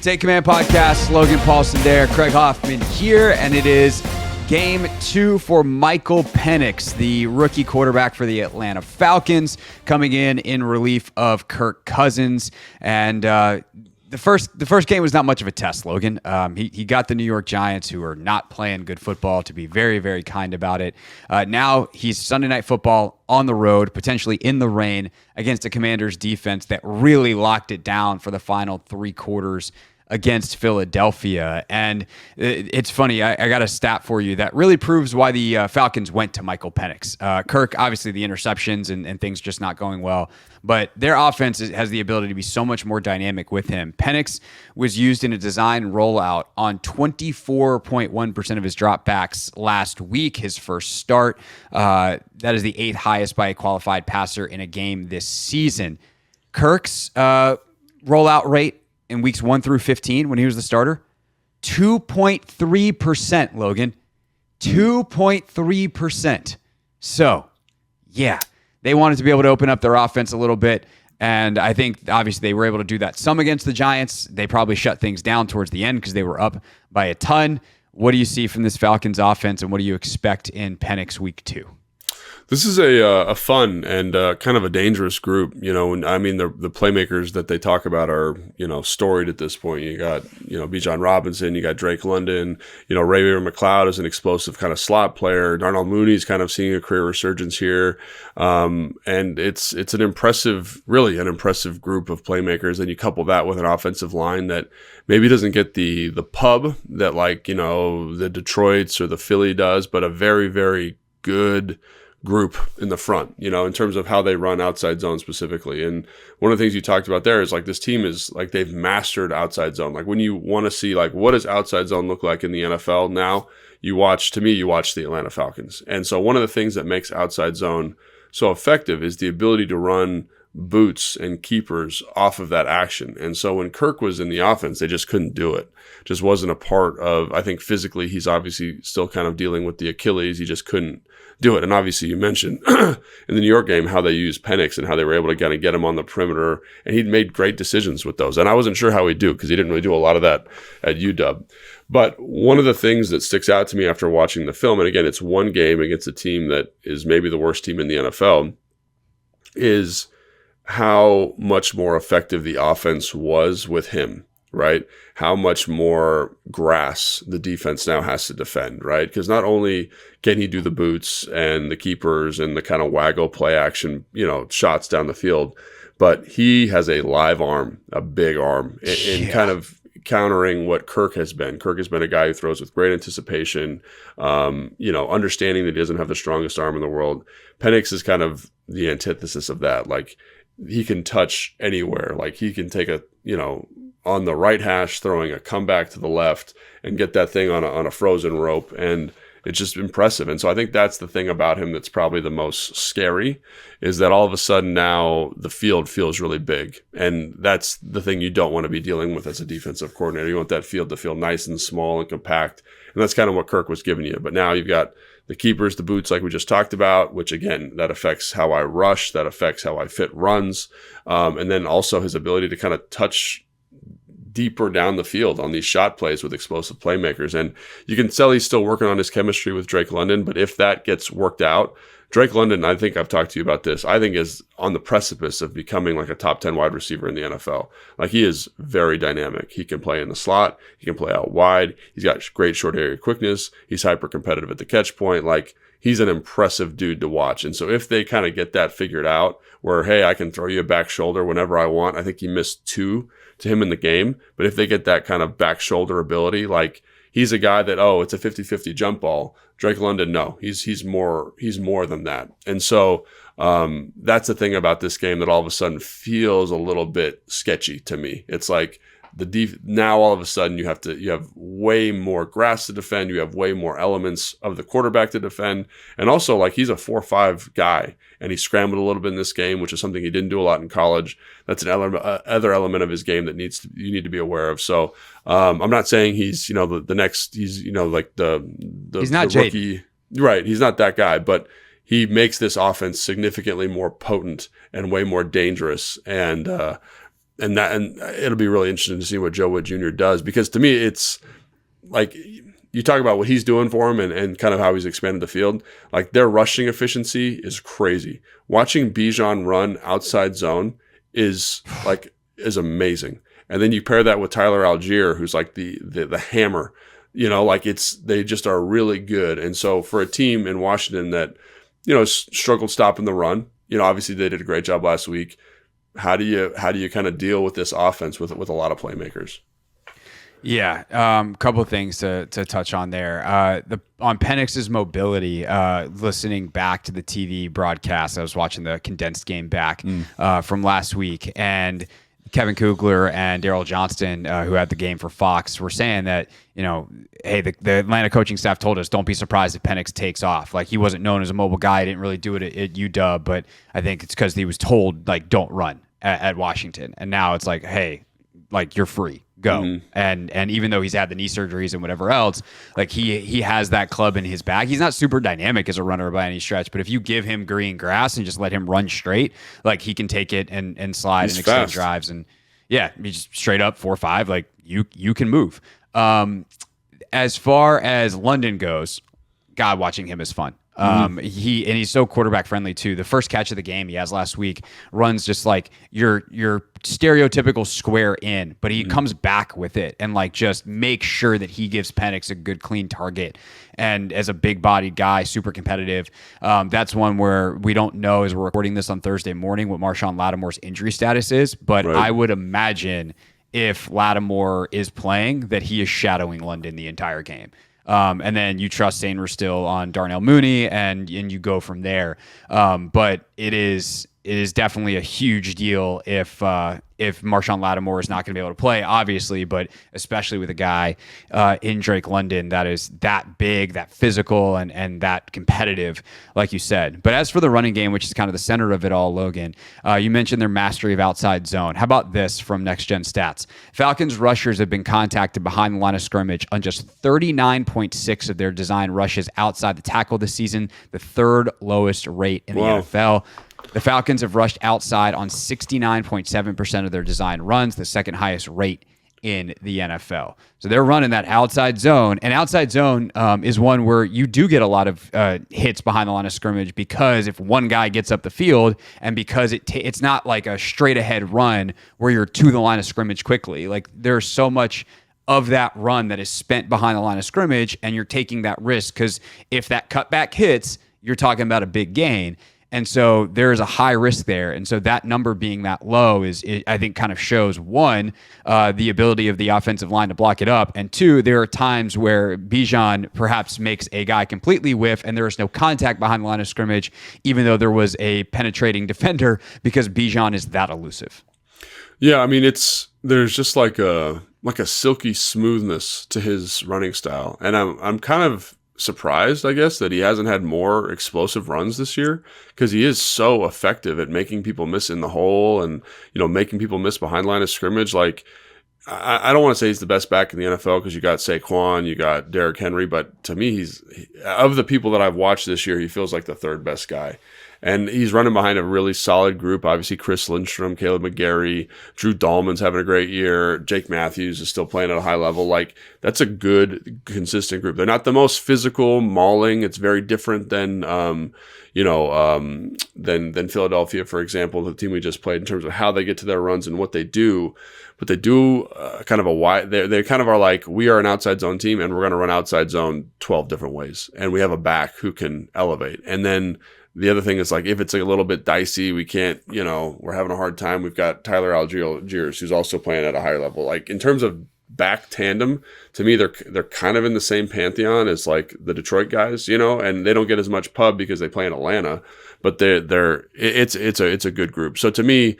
Take Command Podcast, Logan Paulson there, Craig Hoffman here, and it is Game 2 for Michael Penix, the rookie quarterback for the Atlanta Falcons, coming in relief of Kirk Cousins. And the first game was not much of a test, Logan. He got the New York Giants, who are not playing good football, to be very, very kind about it. Now he's Sunday Night Football on the road, potentially in the rain, against a Commanders defense that really locked it down for the final 3 quarters against Philadelphia. And it's funny, I got a stat for you that really proves why the Falcons went to Michael Penix. Kirk, obviously the interceptions and things just not going well, but their offense has the ability to be so much more dynamic with him. Penix was used in a design rollout on 24.1% of his dropbacks last week, his first start. That is the 8th highest by a qualified passer in a game this season. Kirk's rollout rate in weeks 1 through 15 when he was the starter, 2.3%, Logan. 2.3%. So, yeah, they wanted to be able to open up their offense a little bit, and I think, obviously, they were able to do that some against the Giants. They probably shut things down towards the end because they were up by a ton. What do you see from this Falcons offense, and what do you expect in Penix week 2? This is a fun and kind of a dangerous group. I mean, the playmakers that they talk about are, storied at this point. You got, Bijan Robinson, you got Drake London, Ray McLeod is an explosive kind of slot player. Darnell Mooney's kind of seeing a career resurgence here. And it's an impressive group of playmakers. And you couple that with an offensive line that maybe doesn't get the pub that the Detroit's or the Philly does, but a very, very good group in the front, in terms of how they run outside zone specifically. And one of the things you talked about there is this team is they've mastered outside zone. When you want to see what does outside zone look like in the NFL now, you watch the Atlanta Falcons. And so one of the things that makes outside zone so effective is the ability to run boots and keepers off of that action. And so when Kirk was in the offense, they just couldn't do it. Just wasn't a part of, I think physically, he's obviously still kind of dealing with the Achilles. He just couldn't do it. And obviously you mentioned in the New York game how they used Penix and how they were able to kind of get him on the perimeter, and he'd made great decisions with those. And I wasn't sure how he'd do because he didn't really do a lot of that at UW. But one of the things that sticks out to me after watching the film, and again, it's one game against a team that is maybe the worst team in the NFL, is how much more effective the offense was with him, right? How much more grass the defense now has to defend, right? Because not only can he do the boots and the keepers and the kind of waggle play action, shots down the field, but he has a live arm, a big arm, in kind of countering what Kirk has been. Kirk has been a guy who throws with great anticipation, understanding that he doesn't have the strongest arm in the world. Penix is kind of the antithesis of that. He can touch anywhere. He can take on the right hash, throwing a comeback to the left and get that thing on a frozen rope. And it's just impressive. And so I think that's the thing about him that's probably the most scary, is that all of a sudden now the field feels really big. And that's the thing you don't want to be dealing with as a defensive coordinator. You want that field to feel nice and small and compact. And that's kind of what Kirk was giving you. But now you've got the keepers, the boots, like we just talked about, which again, that affects how I rush, that affects how I fit runs. And then also his ability to kind of touch deeper down the field on these shot plays with explosive playmakers. And you can tell he's still working on his chemistry with Drake London, but if that gets worked out, Drake London, I think I've talked to you about this, I think is on the precipice of becoming a top 10 wide receiver in the NFL. He is very dynamic. He can play in the slot. He can play out wide. He's got great short area quickness. He's hyper competitive at the catch point. He's an impressive dude to watch. And so if they kind of get that figured out where, hey, I can throw you a back shoulder whenever I want. I think he missed 2 to him in the game. But if they get that kind of back shoulder ability, he's a guy that, it's a 50-50 jump ball. Drake London, no, he's more than that. And so that's the thing about this game that all of a sudden feels a little bit sketchy to me. It's now all of a sudden you have way more grass to defend. You have way more elements of the quarterback to defend. And also he's a 4-5 guy and he scrambled a little bit in this game, which is something he didn't do a lot in college. That's an other element of his game that you need to be aware of. So I'm not saying he's, the next, he's, he's not the rookie, right? He's not that guy, but he makes this offense significantly more potent and way more dangerous. And and it'll be really interesting to see what Joe Wood Jr. does, because to me, it's like, you talk about what he's doing for him and kind of how he's expanded the field. Like, their rushing efficiency is crazy. Watching Bijan run outside zone is amazing. And then you pair that with Tyler Algier, who's like the hammer, like they just are really good. And so for a team in Washington that, struggled stopping the run, obviously they did a great job last week. How do you kind of deal with this offense with a lot of playmakers? Yeah, couple of things to touch on there. On Penix's mobility, listening back to the TV broadcast, I was watching the condensed game back from last week, and Kevin Kugler and Daryl Johnston, who had the game for Fox, were saying that, hey, the Atlanta coaching staff told us, don't be surprised if Penix takes off. Like, he wasn't known as a mobile guy. He didn't really do it at UW, but I think it's because he was told, like, don't run at Washington. And now it's like, hey, like, you're free. Go. Mm-hmm. And even though he's had the knee surgeries and whatever else, like, he has that club in his bag. He's not super dynamic as a runner by any stretch, but if you give him green grass and just let him run straight, like, he can take it and slide and extend drives. And yeah, he's just straight up 4.5. Like, you can move. As far as London goes, God, watching him is fun. He's so quarterback friendly too. The first catch of the game he has last week runs just like your stereotypical square in, but he comes back with it and like just make sure that he gives Penix a good clean target. And as a big bodied guy, super competitive. That's one where we don't know, as we're recording this on Thursday morning, what Marshawn Lattimore's injury status is, but right. I would imagine if Lattimore is playing that he is shadowing London the entire game. And then you trust Sainer still on Darnell Mooney, and you go from there. But it is definitely a huge deal if Marshawn Lattimore is not going to be able to play, obviously, but especially with a guy in Drake London that is that big, that physical, and that competitive, like you said. But as for the running game, which is kind of the center of it all, Logan, you mentioned their mastery of outside zone. How about this from Next Gen Stats? Falcons rushers have been contacted behind the line of scrimmage on just 39.6 of their design rushes outside the tackle this season, the third lowest rate in the NFL. The Falcons have rushed outside on 69.7% of their design runs, the second highest rate in the NFL. So they're running that outside zone, and outside zone is one where you do get a lot of hits behind the line of scrimmage, because if one guy gets up the field, and because it's not like a straight ahead run where you're to the line of scrimmage quickly. Like, there's so much of that run that is spent behind the line of scrimmage, and you're taking that risk, because if that cutback hits, you're talking about a big gain. And so there is a high risk there. And so that number being that low I think, kind of shows, one, the ability of the offensive line to block it up. And two, there are times where Bijan perhaps makes a guy completely whiff and there is no contact behind the line of scrimmage, even though there was a penetrating defender, because Bijan is that elusive. Yeah, I mean, there's just like a silky smoothness to his running style. And I'm kind of surprised, I guess, that he hasn't had more explosive runs this year, because he is so effective at making people miss in the hole and, making people miss behind line of scrimmage. Like, I don't want to say he's the best back in the NFL, because you got Saquon, you got Derrick Henry, but to me, of the people that I've watched this year, he feels like the third best guy. And he's running behind a really solid group. Obviously, Chris Lindstrom, Caleb McGarry, Drew Dahlman's having a great year. Jake Matthews is still playing at a high level. Like, that's a good, consistent group. They're not the most physical, mauling. It's very different than Philadelphia, for example, the team we just played, in terms of how they get to their runs and what they do. But they do kind of a wide. They kind of are like, we are an outside zone team, and we're going to run outside zone 12 different ways, and we have a back who can elevate. And then the other thing is, like, if it's a little bit dicey, we can't, we're having a hard time. We've got Tyler Algier, who's also playing at a higher level. Like, in terms of back tandem, to me, they're kind of in the same pantheon as like the Detroit guys, and they don't get as much pub because they play in Atlanta, but it's a good group. So to me,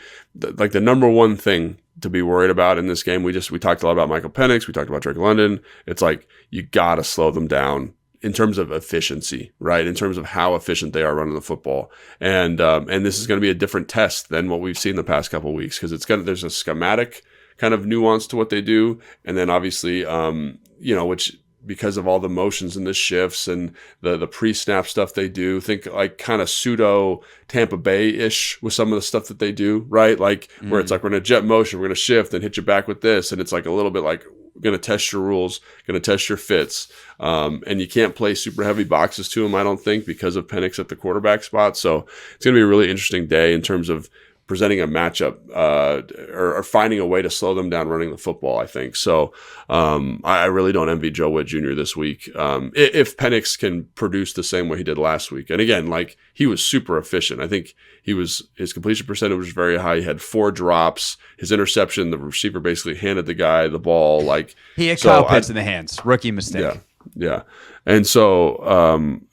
like, the number one thing to be worried about in this game, we talked a lot about Michael Penix, we talked about Drake London. It's like, you got to slow them down in terms of efficiency, right? In terms of how efficient they are running the football. And this is going to be a different test than what we've seen the past couple of weeks, because there's a schematic kind of nuance to what they do. And then obviously, which because of all the motions and the shifts and the pre-snap stuff they do. Think like kind of pseudo Tampa Bay-ish with some of the stuff that they do, right? Like where it's like, we're going to jet motion, we're going to shift and hit you back with this. And it's like a little bit like, we're going to test your rules, going to test your fits. And you can't play super heavy boxes to him, I don't think, because of Penix at the quarterback spot. So it's going to be a really interesting day in terms of presenting a matchup or finding a way to slow them down running the football, I think. So I really don't envy Joe Witt Jr. this week. If Penix can produce the same way he did last week. And again, like he was super efficient. I think his completion percentage was very high. He had 4 drops. His interception, the receiver basically handed the guy the ball. Like he hit Kyle Pitts in the hands. Rookie mistake. Yeah. And so,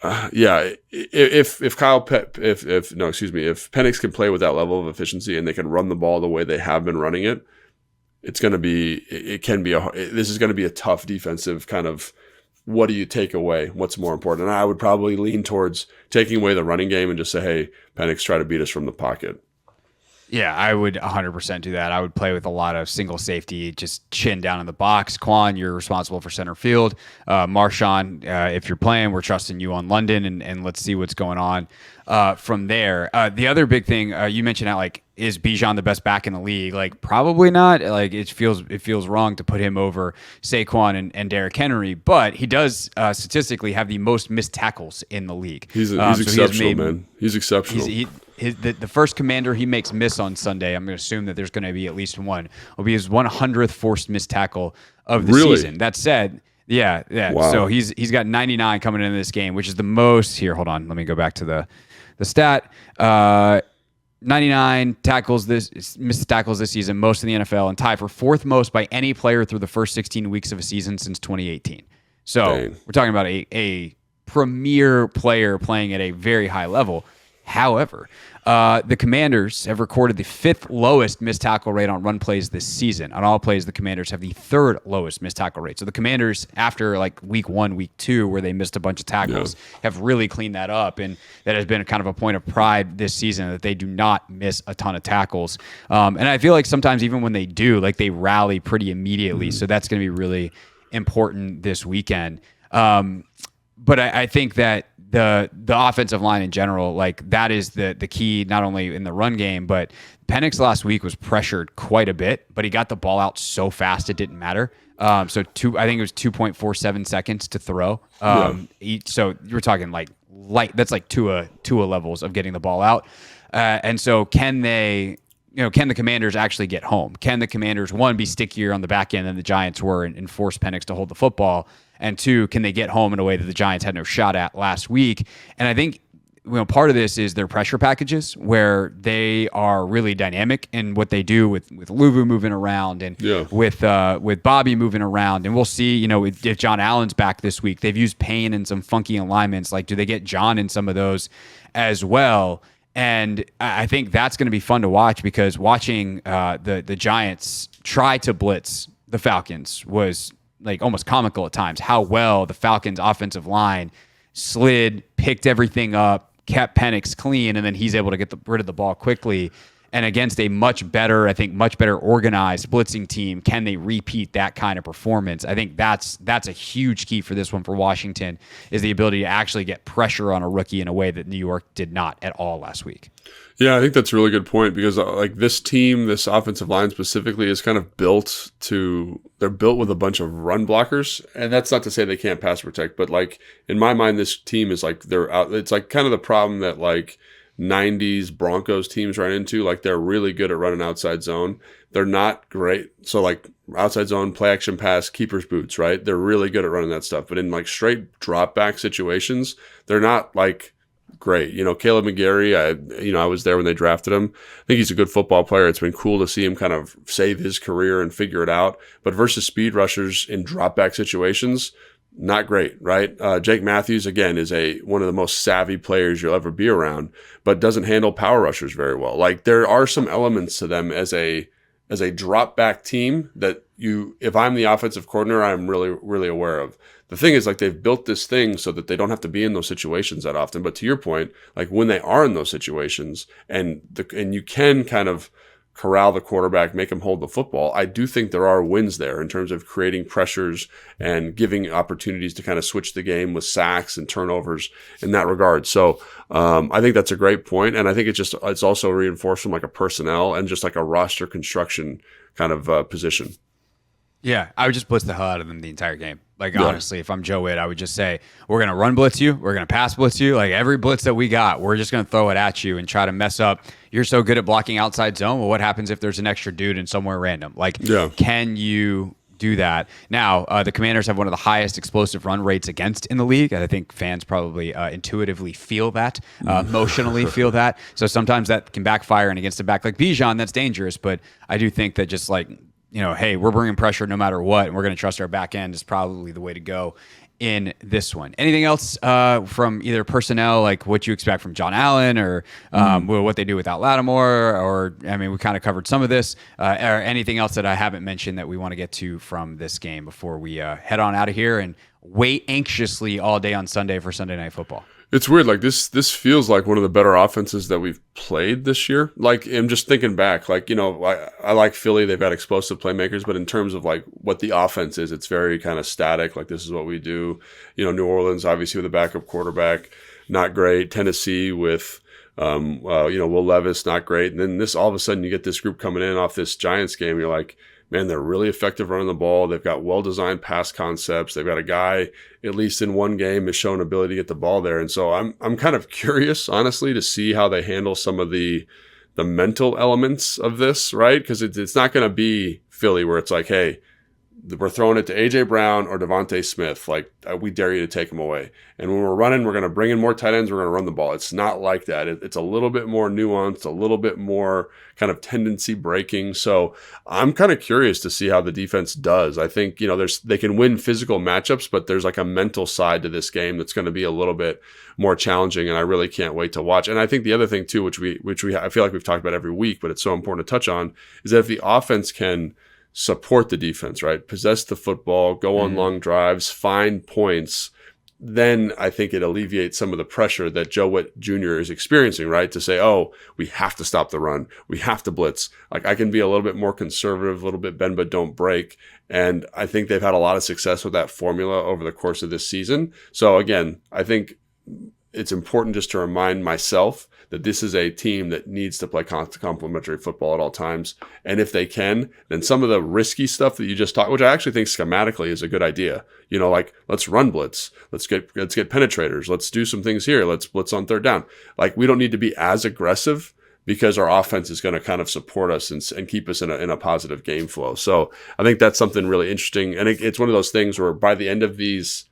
if Penix can play with that level of efficiency and they can run the ball the way they have been running it, this is going to be a tough defensive kind of, what do you take away? What's more important? And I would probably lean towards taking away the running game and just say, hey, Penix, try to beat us from the pocket. Yeah, I would 100% do that. I would play with a lot of single safety, just chin down in the box. Quan, you're responsible for center field. Marshawn, if you're playing, we're trusting you on London, and let's see what's going on from there. The other big thing you mentioned, how like, is Bijan the best back in the league? Like, probably not. Like, it feels wrong to put him over Saquon and Derrick Henry, but he does statistically have the most missed tackles in the league. He's exceptional, man. He's exceptional. The first commander he makes miss on Sunday, I'm going to assume that there's going to be at least one, will be his 100th forced missed tackle of the season. That said, yeah. Wow. So he's got 99 coming into this game, which is the most. Here, hold on. Let me go back to the stat. 99 missed tackles this season, most in the NFL, and tied for 4th most by any player through the first 16 weeks of a season since 2018. So we're talking about a premier player playing at a very high level. However, the Commanders have recorded the 5th lowest missed tackle rate on run plays this season. On all plays, the Commanders have the 3rd lowest missed tackle rate. So the Commanders, after like week 1, week 2, where they missed a bunch of tackles, have really cleaned that up. And that has been kind of a point of pride this season, that they do not miss a ton of tackles. And I feel like sometimes even when they do, like they rally pretty immediately. So that's going to be really important this weekend. But I think that the offensive line in general, like that is the key, not only in the run game, but Penix last week was pressured quite a bit, but he got the ball out so fast it didn't matter. I think it was 2.47 seconds to throw. So you're talking like light. That's like Tua levels of getting the ball out. And so can the Commanders actually get home? Can the Commanders, one, be stickier on the back end than the Giants were and force Penix to hold the football? And 2, can they get home in a way that the Giants had no shot at last week? And I think part of this is their pressure packages, where they are really dynamic in what they do with Luvu moving around and with Bobby moving around. And we'll see, if John Allen's back this week, they've used Payne in some funky alignments. Like, do they get John in some of those as well? And I think that's going to be fun to watch, because watching the Giants try to blitz the Falcons was like almost comical at times. How well the Falcons offensive line slid, picked everything up, kept Penix clean, and then he's able to get rid of the ball quickly. And against a much better organized blitzing team, can they repeat that kind of performance? I think that's a huge key for this one for Washington, is the ability to actually get pressure on a rookie in a way that New York did not at all last week. Yeah, I think that's a really good point, because like this team, this offensive line specifically, is kind of they're built with a bunch of run blockers. And that's not to say they can't pass protect, but like in my mind, this team is like it's like kind of the problem that like 90s Broncos teams run into. Like, they're really good at running outside zone. They're not great. So like outside zone, play action pass, keeper's boots, right? They're really good at running that stuff. But in like straight drop back situations, they're not like great. Caleb McGarry, I was there when they drafted him. I think he's a good football player. It's been cool to see him kind of save his career and figure it out. But versus speed rushers in drop back situations, not great, right? Jake Matthews, again, is one of the most savvy players you'll ever be around, but doesn't handle power rushers very well. Like, there are some elements to them as a drop back team that if I'm the offensive coordinator, I'm really, really aware of. The thing is, like, they've built this thing so that they don't have to be in those situations that often. But to your point, like, when they are in those situations and you can kind of corral the quarterback, make him hold the football, I do think there are wins there in terms of creating pressures and giving opportunities to kind of switch the game with sacks and turnovers in that regard. So I think that's a great point. And I think it's also reinforced from like a personnel and just like a roster construction kind of position. Yeah, I would just blitz the hell out of them the entire game. Like, honestly, if I'm Joe Witt, I would just say, we're going to run blitz you. We're going to pass blitz you. Like, every blitz that we got, we're just going to throw it at you and try to mess up. You're so good at blocking outside zone. Well, what happens if there's an extra dude in somewhere random? Like, can you do that? Now, the Commanders have one of the highest explosive run rates against in the league. I think fans probably intuitively feel that, emotionally feel that. So sometimes that can backfire, and against a back like Bijan, that's dangerous. But I do think that just like, hey, we're bringing pressure no matter what, and we're going to trust our back end is probably the way to go in this one. Anything else from either personnel, like what you expect from John Allen or what they do without Lattimore? Or, I mean, we kind of covered some of this. Or anything else that I haven't mentioned that we want to get to from this game before we head on out of here and wait anxiously all day on Sunday for Sunday Night Football? It's weird. Like this feels like one of the better offenses that we've played this year. Like, I'm just thinking back, like, I like Philly. They've got explosive playmakers, but in terms of like what the offense is, it's very kind of static. Like, this is what we do. New Orleans, obviously with a backup quarterback, not great. Tennessee with, Will Levis, not great. And then this, all of a sudden you get this group coming in off this Giants game. You're like, man, they're really effective running the ball. They've got well-designed pass concepts. They've got a guy, at least in one game, has shown ability to get the ball there. And so I'm kind of curious, honestly, to see how they handle some of the mental elements of this, right? Because it's not going to be Philly where it's like, hey, we're throwing it to A.J. Brown or Devontae Smith. Like, we dare you to take them away. And when we're running, we're going to bring in more tight ends. We're going to run the ball. It's not like that. It's a little bit more nuanced, a little bit more kind of tendency breaking. So I'm kind of curious to see how the defense does. I think, they can win physical matchups, but there's like a mental side to this game that's going to be a little bit more challenging. And I really can't wait to watch. And I think the other thing too, which I feel like we've talked about every week, but it's so important to touch on, is that if the offense can support the defense, right? Possess the football, go on long drives, find points, then I think it alleviates some of the pressure that Joe Witt Jr. is experiencing, right? To say, oh, we have to stop the run. We have to blitz. Like, I can be a little bit more conservative, a little bit bend but don't break. And I think they've had a lot of success with that formula over the course of this season. So again, I think it's important just to remind myself that this is a team that needs to play complementary football at all times. And if they can, then some of the risky stuff that you just talked, which I actually think schematically is a good idea, like, let's run blitz, let's get penetrators, let's do some things here, let's blitz on third down. Like, we don't need to be as aggressive because our offense is going to kind of support us and keep us in a positive game flow. So I think that's something really interesting. And it's one of those things where by the end of these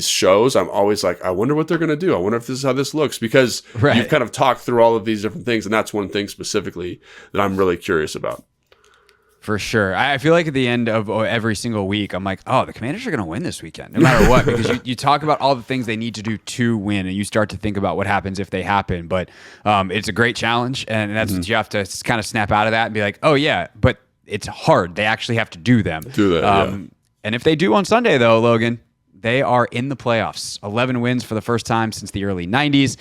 shows, I'm always like, I wonder what they're going to do. I wonder if this is how this looks, because you've kind of talked through all of these different things. And that's one thing specifically that I'm really curious about. For sure. I feel like at the end of every single week, I'm like, oh, the Commanders are going to win this weekend, no matter what, because you talk about all the things they need to do to win, and you start to think about what happens if they happen. But it's a great challenge, and that's what you have to kind of snap out of that and be like, oh, yeah, but it's hard. They actually have to do them. And if they do on Sunday, though, Logan, they are in the playoffs. 11 wins for the first time since the early 90s.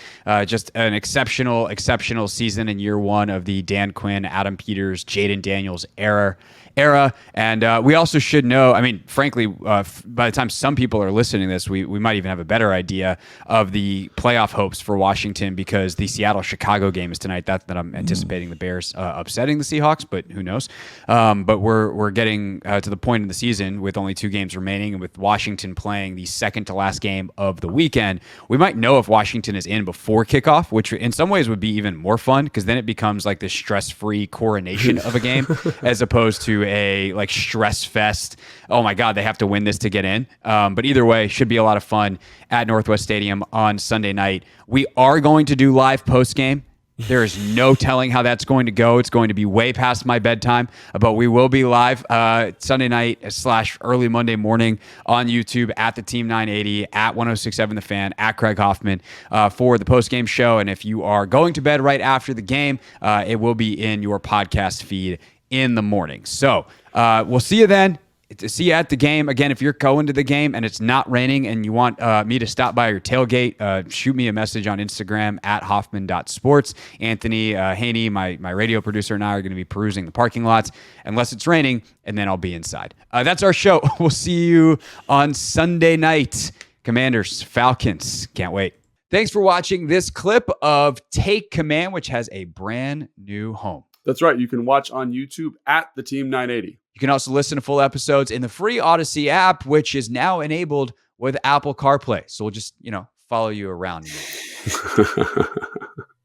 Just an exceptional season in year one of the Dan Quinn, Adam Peters, Jaden Daniels era. And we also should know, I mean, frankly, by the time some people are listening to this, we might even have a better idea of the playoff hopes for Washington, because the Seattle-Chicago game is tonight. That I'm anticipating the Bears upsetting the Seahawks, but who knows? But we're getting to the point in the season with only 2 games remaining, and with Washington playing the second to last game of the weekend, we might know if Washington is in before kickoff, which in some ways would be even more fun, because then it becomes like this stress-free coronation of a game as opposed to a like stress fest. Oh my God, they have to win this to get in. But either way, should be a lot of fun at Northwest Stadium on Sunday night. We are going to do live post game. There is no telling how that's going to go. It's going to be way past my bedtime, but we will be live Sunday night / early Monday morning on YouTube at the Team 980, at 1067 The Fan, at Craig Hoffman for the post-game show. And if you are going to bed right after the game, it will be in your podcast feed in the morning. So we'll see you then. to see you at the game. Again, if you're going to the game and it's not raining and you want me to stop by your tailgate, shoot me a message on Instagram at Hoffman.sports. Anthony Haney, my radio producer, and I are going to be perusing the parking lots unless it's raining, and then I'll be inside. That's our show. We'll see you on Sunday night. Commanders, Falcons. Can't wait. Thanks for watching this clip of Take Command, which has a brand new home. That's right. You can watch on YouTube at the Team 980. You can also listen to full episodes in the free Odyssey app, which is now enabled with Apple CarPlay. So we'll just, follow you around.